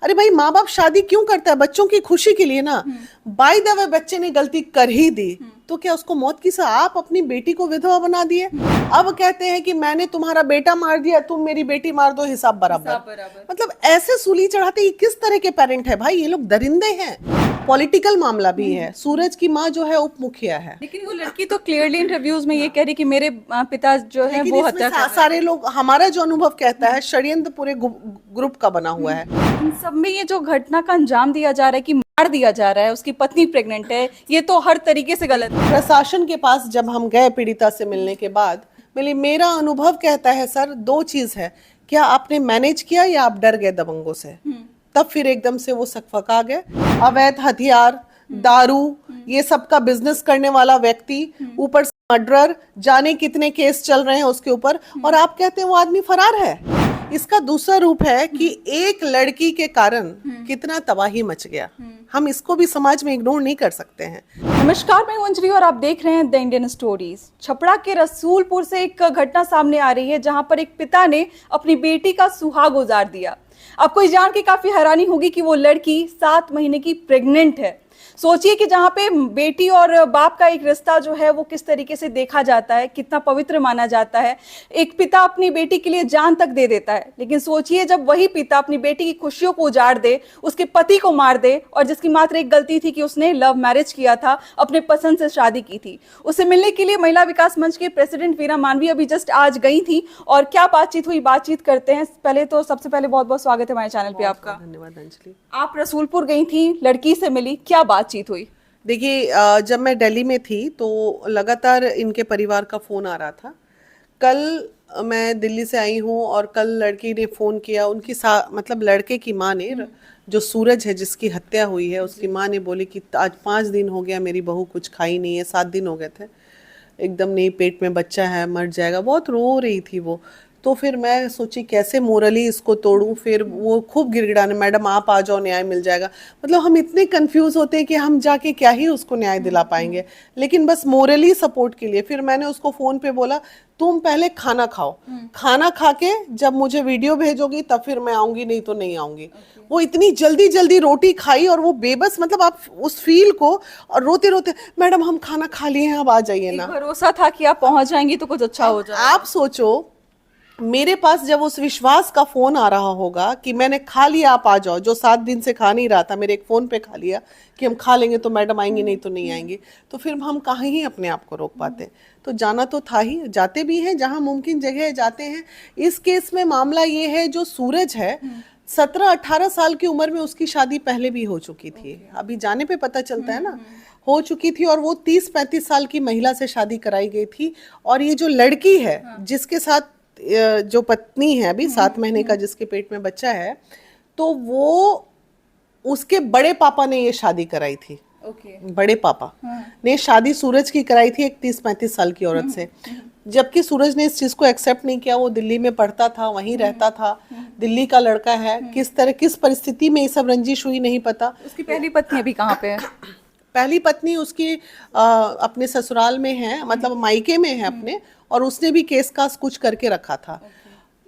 अरे भाई, माँ बाप शादी क्यों करता है? बच्चों की खुशी के लिए ना। बाय द वे बच्चे ने गलती कर ही दी तो क्या उसको मौत की सजा? आप अपनी बेटी को विधवा बना दिए। अब कहते हैं कि मैंने तुम्हारा बेटा मार दिया, तुम मेरी बेटी मार दो, हिसाब बराबर। मतलब ऐसे सूली चढ़ाते, ये किस तरह के पेरेंट है भाई? ये लोग दरिंदे हैं। पॉलिटिकल मामला भी है। सूरज की माँ जो है उप मुखिया है, लेकिन वो लड़की तो क्लियरली इंटरव्यूज में ये कह रही कि मेरे पिता जो है लेकिन वो इसमें हत्या कर रहे सारे लोग, हमारा जो अनुभव कहता है षड्यंत्र पूरे ग्रुप का बना हुआ है। हैं। इन सब में ये जो घटना का अंजाम दिया जा रहा है कि मार दिया जा रहा है, उसकी पत्नी प्रेग्नेंट है, ये तो हर तरीके से गलत है। प्रशासन के पास जब हम गए पीड़िता से मिलने के बाद, मेरा अनुभव कहता है सर, दो चीज है, क्या आपने मैनेज किया या आप डर गए दबंगों से? तब फिर एकदम से वो सकफका गए। अवैध हथियार, दारू, ये सब का बिजनेस करने वाला व्यक्ति, ऊपर से मर्डरर, जाने कितने केस चल रहे हैं उसके ऊपर, और आप कहते हैं वो आदमी फरार है। इसका दूसरा रूप है कि एक लड़की के कारण कितना तबाही मच गया। हम इसको भी समाज में इग्नोर नहीं कर सकते हैं। नमस्कार, मैं हूं अंजलि और आप देख रहे हैं द इंडियन स्टोरीज। छपरा के रसूलपुर से एक घटना सामने आ रही है जहां पर एक पिता ने अपनी बेटी का सुहाग गुजार दिया। आपको ये जान के काफी हैरानी होगी कि वो लड़की 7 महीने की प्रेग्नेंट है। सोचिए कि जहाँ पे बेटी और बाप का एक रिश्ता जो है वो किस तरीके से देखा जाता है, कितना पवित्र माना जाता है। एक पिता अपनी बेटी के लिए जान तक दे देता है, लेकिन सोचिए जब वही पिता अपनी बेटी की खुशियों को उजाड़ दे, उसके पति को मार दे, और जिसकी मात्र एक गलती थी कि उसने लव मैरिज किया था, अपने पसंद से शादी की थी। उसे मिलने के लिए महिला विकास मंच के प्रेसिडेंट वीरा मानवी अभी जस्ट आज गई थी, और क्या बातचीत हुई, बातचीत करते हैं। पहले तो सबसे पहले बहुत बहुत स्वागत है हमारे चैनल पे आपका। धन्यवाद अंजलि। आप रसूलपुर गई थी, लड़की से मिली, क्या बातचीत हुई? देखिए, जब मैं दिल्ली में थी तो लगातार इनके परिवार का फोन आ रहा था। कल मैं दिल्ली से आई हूँ और कल लड़की ने फोन किया। उनकी मतलब लड़के की माँ ने, जो सूरज है जिसकी हत्या हुई है, उसकी माँ ने बोली कि आज 5 दिन हो गया मेरी बहू कुछ खाई नहीं है। 7 दिन हो गए थे, एकदम नहीं, पेट में बच्चा है, मर जाएगा, बहुत रो रही थी वो। तो फिर मैं सोची कैसे मोरली इसको तोड़ूं। फिर वो खूब गिड़गिड़ाने, मैडम आप आ जाओ, न्याय मिल जाएगा। मतलब हम इतने कंफ्यूज होते हैं कि हम जाके क्या ही उसको न्याय दिला पाएंगे, लेकिन बस मोरली सपोर्ट के लिए। फिर मैंने उसको फोन पे बोला, तुम पहले खाना खाओ, खाना खा के जब मुझे वीडियो भेजोगी तब फिर मैं आऊंगी, नहीं तो नहीं आऊंगी। वो इतनी जल्दी जल्दी रोटी खाई और वो बेबस, मतलब आप उस फील को, और रोते रोते, मैडम हम खाना खा लिए हैं, अब आ जाइए ना। भरोसा था कि आप पहुंच जाएंगी तो कुछ अच्छा हो जाए। आप सोचो, मेरे पास जब उस विश्वास का फोन आ रहा होगा कि मैंने खा लिया, आप आ जाओ, जो 7 दिन से खा नहीं रहा था, मेरे एक फोन पे खा लिया कि हम खा लेंगे तो मैडम आएंगे, नहीं तो नहीं आएंगे, तो फिर हम कहाँ ही अपने आप को रोक पाते। तो जाना तो था ही, जाते भी हैं, जहां मुमकिन जगह जाते हैं। इस केस में मामला ये है, जो सूरज है 17-18 साल की उम्र में उसकी शादी पहले भी हो चुकी थी। अभी जाने पे पता चलता है ना, हो चुकी थी, और वो 30-35 साल की महिला से शादी कराई गई थी। और ये जो लड़की है जिसके साथ जो पत्नी है अभी 7 महीने का, जिसके पेट में बच्चा है, तो वो उसके बड़े पापा ने ये शादी कराई थी। बड़े पापा ने शादी सूरज की कराई थी एक 30-35 साल की औरत से। जबकि सूरज ने इस चीज को एक्सेप्ट नहीं किया। वो दिल्ली में पढ़ता था, वहीं रहता था, दिल्ली का लड़का है। किस तरह, किस परिस्थिति में ये सब रंजिश हुई नहीं पता। उसकी पहली पत्नी अभी कहाँ पे है? पहली पत्नी उसकी अपने ससुराल में है, मतलब मायके में है अपने, और उसने भी केस कास कुछ करके रखा था।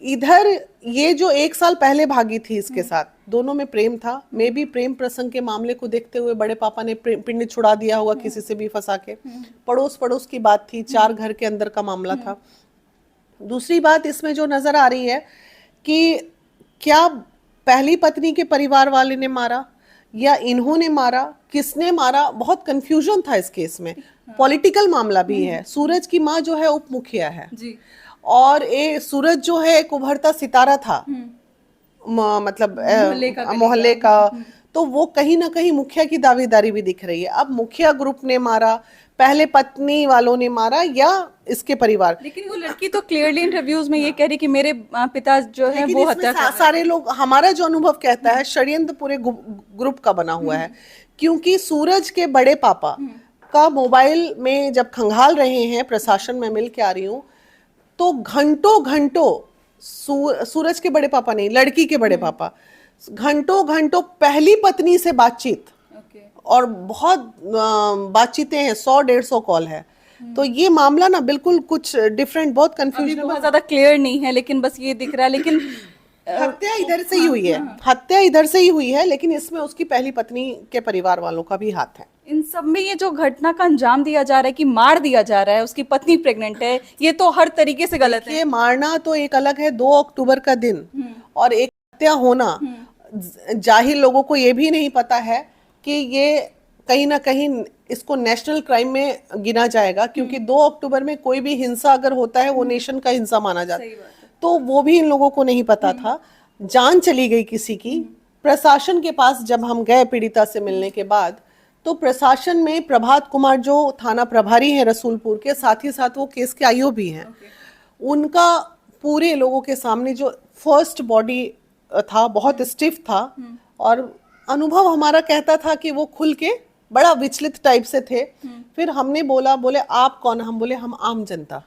इधर ये जो 1 साल पहले भागी थी इसके साथ, दोनों में प्रेम था। मे भी प्रेम प्रसंग के मामले को देखते हुए बड़े पापा ने पिंड छुड़ा दिया होगा किसी से भी फंसा के। पड़ोस की बात थी, 4 घर के अंदर का मामला था। दूसरी बात इसमें जो नजर आ रही है कि क्या पहली पत्नी के परिवार वाले ने मारा या इन्होंने मारा, किसने मारा, बहुत कंफ्यूजन था इस केस में। पॉलिटिकल मामला भी है। सूरज की माँ जो है उप मुखिया है जी। और ये सूरज जो है एक उभरता सितारा था, मतलब मोहल्ले का। तो वो कहीं ना कहीं मुखिया की दावेदारी भी दिख रही है। अब मुखिया ग्रुप ने मारा, पहले पत्नी वालों ने मारा, या इसके परिवार। लेकिन वो लड़की तो क्लियरली इंटरव्यूज में ये कह रही कि मेरे पिता जो है वो हत्या कर रहे हैं। सारे लोग, हमारा जो अनुभव कहता है षड्यंत्र पूरे ग्रुप का बना हुआ है। क्योंकि सूरज के बड़े पापा का मोबाइल में जब खंगाल रहे हैं, प्रशासन में मिल के आ रही हूँ, तो घंटों घंटों सूरज के बड़े पापा नहीं, लड़की के बड़े पापा घंटों घंटों पहली पत्नी से बातचीत, और बहुत बातचीतें हैं, 100-150 कॉल है। तो ये मामला ना बिल्कुल कुछ डिफरेंट, बहुत कंफ्यूजन, बहुत ज्यादा क्लियर नहीं है, लेकिन बस ये दिख रहा है। लेकिन हत्या इधर से ही हुई है, हत्या इधर से ही हुई है, लेकिन इसमें उसकी पहली पत्नी के परिवार वालों का भी हाथ है। इन सब में ये जो घटना का अंजाम दिया जा रहा है कि मार दिया जा रहा है, उसकी पत्नी प्रेग्नेंट है, ये तो हर तरीके से गलत है। ये मारना तो एक अलग है, 2 अक्टूबर का दिन और एक हत्या होना, जाहिल लोगों को ये भी नहीं पता है कि ये कहीं ना कहीं इसको नेशनल क्राइम में गिना जाएगा, क्योंकि 2 अक्टूबर में कोई भी हिंसा अगर होता है वो नेशन का हिंसा माना जाता है। तो वो भी इन लोगों को नहीं पता था। जान चली गई किसी की। प्रशासन के पास जब हम गए पीड़िता से मिलने के बाद, तो प्रशासन में प्रभात कुमार जो थाना प्रभारी हैं रसूलपुर के, साथ ही साथ वो केस के आईओ भी हैं, उनका पूरे लोगों के सामने जो फर्स्ट बॉडी था बहुत स्टिफ था, और अनुभव हमारा कहता था कि वो खुल के बड़ा विचलित टाइप से थे। फिर हमने बोले आप कौन? हम बोले हम आम जनता,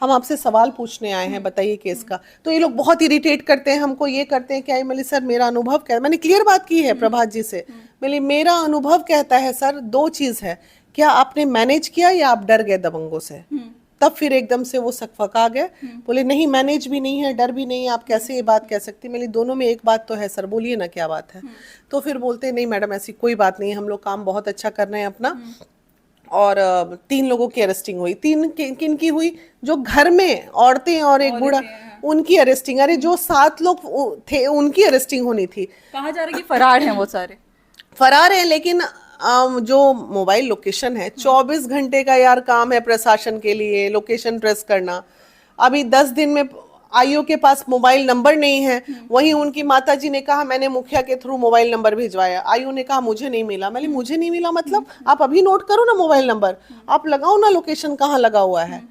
हम आपसे सवाल पूछने आए हैं, बताइए केस का। तो ये लोग बहुत इरिटेट करते हैं हमको, ये करते हैं क्या? मैंने सर मेरा अनुभव क्या, मैंने क्लियर बात की है प्रभात जी से, मैंने मेरा अनुभव कहता है सर 2 चीज है, क्या आपने मैनेज किया या आप डर गए दबंगों से? तब फिर एकदम से वो सकफका गए, बोले नहीं मैनेज भी नहीं है, डर भी नहीं है, आप कैसे ये बात कह सकती? मेरी दोनों में एक बात तो है सर, बोलिए ना क्या बात है। तो फिर बोलते नहीं मैडम ऐसी कोई बात नहीं है, हम लोग काम बहुत अच्छा कर रहे हैं अपना। और 3 लोगों की अरेस्टिंग हुई। 3 किन की हुई? जो घर में औरतें और एक बूढ़ा, उनकी अरेस्टिंग। अरे जो 7 लोग थे उनकी अरेस्टिंग होनी थी। कहा जा रहा है कि फरार हैं वो सारे, फरार हैं, लेकिन जो मोबाइल लोकेशन है 24 घंटे का यार काम है प्रशासन के लिए लोकेशन ट्रेस करना। अभी 10 दिन में आईओ के पास मोबाइल नंबर नहीं है। वहीं उनकी माताजी ने कहा मैंने मुखिया के थ्रू मोबाइल नंबर भिजवाया, आईओ ने कहा मुझे नहीं मिला। मैंने मुझे नहीं मिला मतलब आप अभी नोट करो ना मोबाइल नंबर, आप लगाओ ना लोकेशन कहाँ लगा हुआ है।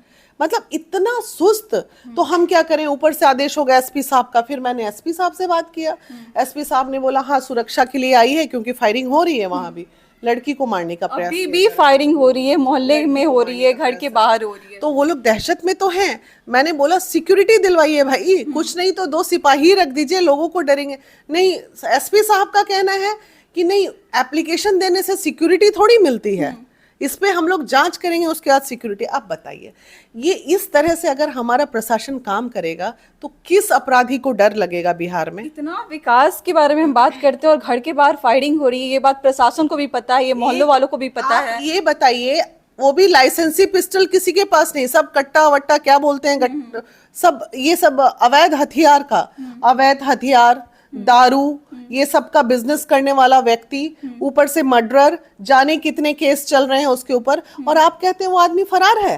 मतलब इतना सुस्त। तो हम क्या करें, ऊपर से आदेश हो गया एसपी साहब का। फिर मैंने एसपी साहब से बात किया, एसपी साहब ने बोला हाँ सुरक्षा के लिए आई है, क्योंकि फायरिंग हो रही है वहां भी, लड़की को मारने का प्रयास अभी भी फायरिंग हो रही है, मोहल्ले में हो रही है, घर के बाहर हो रही है। तो वो लोग दहशत में तो हैं। मैंने बोला सिक्योरिटी दिलवाइए भाई, कुछ नहीं तो 2 सिपाही रख दीजिए, लोगों को डरेंगे नहीं। एसपी साहब का कहना है कि नहीं एप्लीकेशन देने से सिक्योरिटी थोड़ी मिलती है, इस पे हम लोग जांच करेंगे उसके बाद सिक्योरिटी। आप बताइए, ये इस तरह से अगर हमारा प्रशासन काम करेगा तो किस अपराधी को डर लगेगा बिहार में? इतना विकास के बारे में हम बात करते हैं और घर के बाहर फायरिंग हो रही है, ये बात प्रशासन को भी पता है, ये मोहल्लों वालों को भी पता है। ये बताइए, वो भी लाइसेंसी पिस्टल किसी के पास नहीं, सब कट्टा वट्टा क्या बोलते हैं सब, ये सब अवैध हथियार का, अवैध हथियार, दारू, ये सब का बिजनेस करने वाला व्यक्ति, ऊपर से मर्डरर, जाने कितने केस चल रहे हैं उसके ऊपर, और आप कहते हैं वो आदमी फरार है।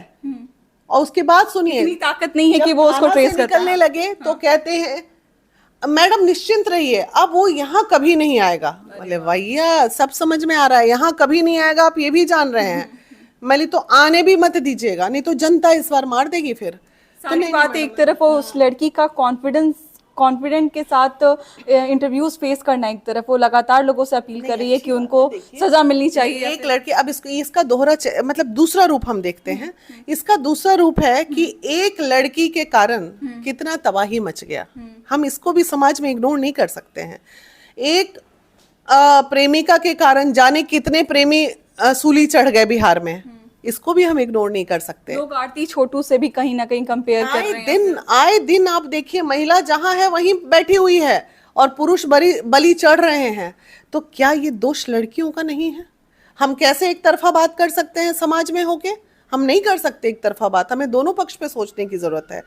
और उसके बाद सुनिए, इतनी ताकत नहीं है कि वो उसको ट्रेस कर निकलने लगे तो कहते हैं मैडम निश्चिंत रहिए अब वो यहाँ कभी नहीं आएगा। बोले भैया सब समझ में आ रहा है, यहाँ कभी नहीं आएगा, आप ये भी जान रहे हैं। मैंने तो आने भी मत दीजिएगा, नहीं तो जनता इस बार मार देगी। फिर सारी बात एक तरफ उस लड़की का कॉन्फिडेंट के साथ इंटरव्यूज फेस करना, एक तरफ वो लगातार लोगों से अपील कर रही है कि उनको सजा मिलनी चाहिए। एक लड़की, अब इसका दोहरा मतलब दूसरा रूप हम देखते हैं। इसका दूसरा रूप है कि एक लड़की के कारण कितना तबाही मच गया, हम इसको भी समाज में इग्नोर नहीं कर सकते हैं। एक प्रेमिका के कारण जाने कितने प्रेमी सूली चढ़ गए बिहार में, इसको भी हम इग्नोर नहीं कर सकते। लोग आरती छोटू से भी कहीं ना कहीं कंपेयर कर रहे हैं। आए दिन आप देखिए, महिला जहां है वहीं बैठी हुई है और पुरुष बलि चढ़ रहे हैं। तो क्या ये दोष लड़कियों का नहीं है? हम कैसे एक तरफा बात कर सकते हैं समाज में होके? हम नहीं कर सकते एक तरफा बात, हमें दोनों पक्ष पे सोचने की जरूरत है।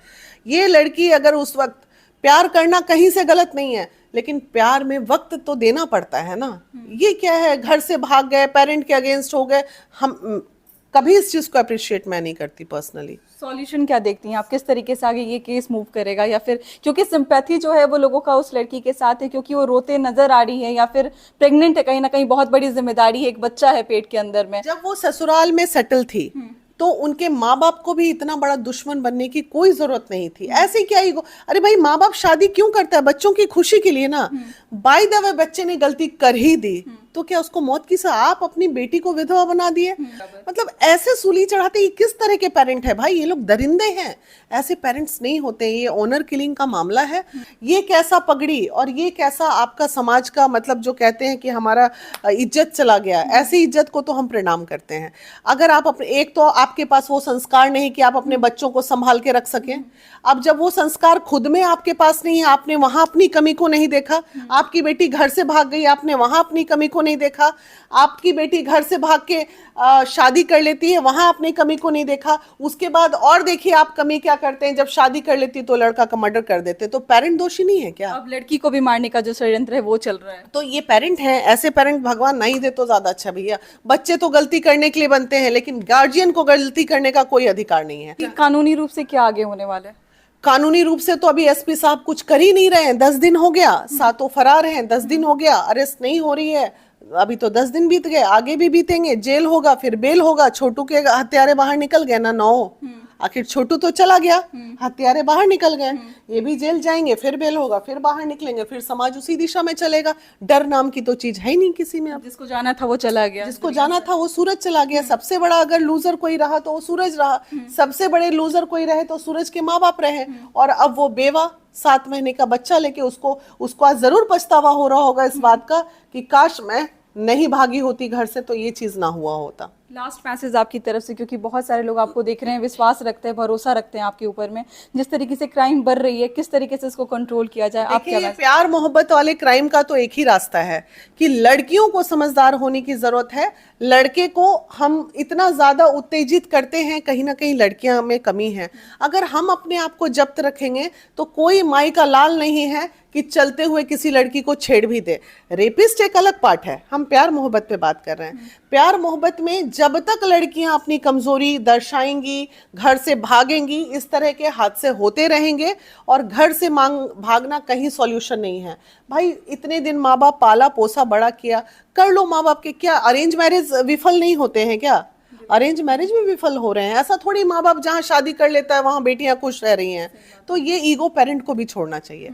ये लड़की अगर उस वक्त प्यार करना कहीं से गलत नहीं है, लेकिन प्यार में वक्त तो देना पड़ता है ना। ये क्या है, घर से भाग गए, पेरेंट के अगेंस्ट हो गए, हम कभी इस चीज को अप्रिशिएट मैं नहीं करती पर्सनली। सॉल्यूशन क्या देखती हैं आप, किस तरीके से आगे ये केस मूव करेगा? या फिर क्योंकि सिंपैथी जो है वो लोगों का उस लड़की के साथ है, क्योंकि वो रोते नजर आ रही है, या फिर प्रेग्नेंट है, कहीं ना कहीं बहुत बड़ी जिम्मेदारी है, एक बच्चा है पेट के अंदर में। जब वो ससुराल में सेटल थी तो उनके माँ बाप को भी इतना बड़ा दुश्मन बनने की कोई जरूरत नहीं थी। ऐसे क्या ईगो, अरे भाई माँ बाप शादी क्यों करता है? बच्चों की खुशी के लिए ना। बाय द वे बच्चे ने गलती कर ही दी, तो क्या उसको मौत की सजा, आप अपनी बेटी को विधवा बना दिए। मतलब ऐसे सूली चढ़ाते, ये किस तरह के पेरेंट है भाई, ये लोग दरिंदे हैं, ऐसे पेरेंट्स नहीं होते। ये ऑनर किलिंग का मामला है। ये कैसा पगड़ी और ये कैसा आपका समाज का, मतलब जो कहते हैं कि हमारा इज्जत चला गया, ऐसी इज्जत को तो हम प्रणाम करते हैं। अगर आप अपने, एक तो आपके पास वो संस्कार नहीं कि आप अपने बच्चों को संभाल के रख सकें। अब जब वो संस्कार खुद में आपके पास नहीं है, आपने वहां अपनी कमी को नहीं देखा। आपकी बेटी घर से भाग गई, आपने वहां अपनी कमी को नहीं देखा। आपकी बेटी घर से भाग के शादी कर लेती है, वहां अपनी कमी को नहीं देखा। उसके बाद और देखिए आप कमी क्या करते हैं, जब शादी कर लेती तो लड़का का मर्डर कर देते। तो पेरेंट दोषी नहीं है क्या? अब लड़की को भी मारने का जो षड्यंत्र है वो चल रहा है। तो ये पेरेंट हैं, ऐसे पेरेंट भगवान नहीं दे तो ज्यादा अच्छा भैया। बच्चे तो गलती करने के लिए बनते हैं, लेकिन गार्जियन को गलती करने का कोई अधिकार नहीं है। कि कानूनी रूप से क्या आगे होने वाला है? कानूनी रूप से तो अभी एसपी साहब कुछ कर ही नहीं रहे हैं। 10 दिन हो गया, सातों फरार हैं, 10 दिन हो गया, अरेस्ट नहीं हो रही है। अभी तो 10 दिन बीत गए, आगे भी बीतेंगे। जेल होगा, फिर बेल होगा। छोटू के हत्यारे बाहर निकल गए ना, 9, आखिर छोटू तो चला गया, हत्यारे बाहर निकल गए। ये भी जेल जाएंगे, फिर बेल होगा, फिर बाहर निकलेंगे, फिर समाज उसी दिशा में चलेगा। डर नाम की तो चीज है ही नहीं किसी में। अब जिसको जाना था वो चला गया, जिसको जाना था वो सूरज चला गया। सबसे बड़ा अगर लूजर कोई रहा तो वो सूरज रहा। सबसे बड़े लूजर कोई रहे तो सूरज के माँ बाप रहे। और अब वो बेवा 7 महीने का बच्चा लेके उसको आज जरूर पछतावा हो रहा होगा इस बात का कि काश मैं नहीं भागी होती घर से तो ये चीज ना हुआ होता। लास्ट मैसेज आपकी तरफ से, क्योंकि बहुत सारे लोग आपको देख रहे हैं, विश्वास रखते हैं, भरोसा रखते हैं आपके ऊपर में। जिस तरीके से क्राइम बढ़ रही है, किस तरीके से इसको कंट्रोल किया जाए, आप क्या? देखिए, प्यार मोहब्बत वाले क्राइम का तो एक ही रास्ता है कि लड़कियों को समझदार होने की जरूरत है। लड़के को हम इतना ज्यादा उत्तेजित करते हैं, कहीं ना कहीं लड़कियां में कमी है। अगर हम अपने आप को जब्त रखेंगे तो कोई माई का लाल नहीं है कि चलते हुए किसी लड़की को छेड़ भी दे। रेपिस्ट एक अलग पार्ट है, हम प्यार मोहब्बत पे बात कर रहे हैं। प्यार मोहब्बत में जब तक लड़कियां अपनी कमजोरी दर्शाएंगी, घर से भागेंगी, इस तरह के हादसे होते रहेंगे। और घर से भागना कहीं सॉल्यूशन नहीं है भाई। इतने दिन माँ बाप पाला पोसा बड़ा किया, कर लो माँ बाप के। क्या अरेंज मैरिज विफल नहीं होते हैं क्या? अरेंज मैरिज भी विफल हो रहे हैं। ऐसा थोड़ी माँ बाप जहाँ शादी कर लेता है वहां बेटियां खुश रह रही हैं। तो ये ईगो पेरेंट को भी छोड़ना चाहिए।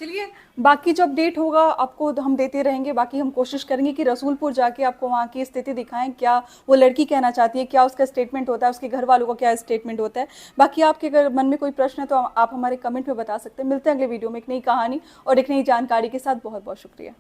चलिए, बाकी जो अपडेट होगा आपको हम देते रहेंगे। बाकी हम कोशिश करेंगे कि रसूलपुर जाके आपको वहाँ की स्थिति दिखाएं, क्या वो लड़की कहना चाहती है, क्या उसका स्टेटमेंट होता है, उसके घर वालों का क्या स्टेटमेंट होता है। बाकी आपके अगर मन में कोई प्रश्न है तो आप हमारे कमेंट में बता सकते हैं। मिलते हैं अगले वीडियो में एक नई कहानी और एक नई जानकारी के साथ। बहुत बहुत शुक्रिया।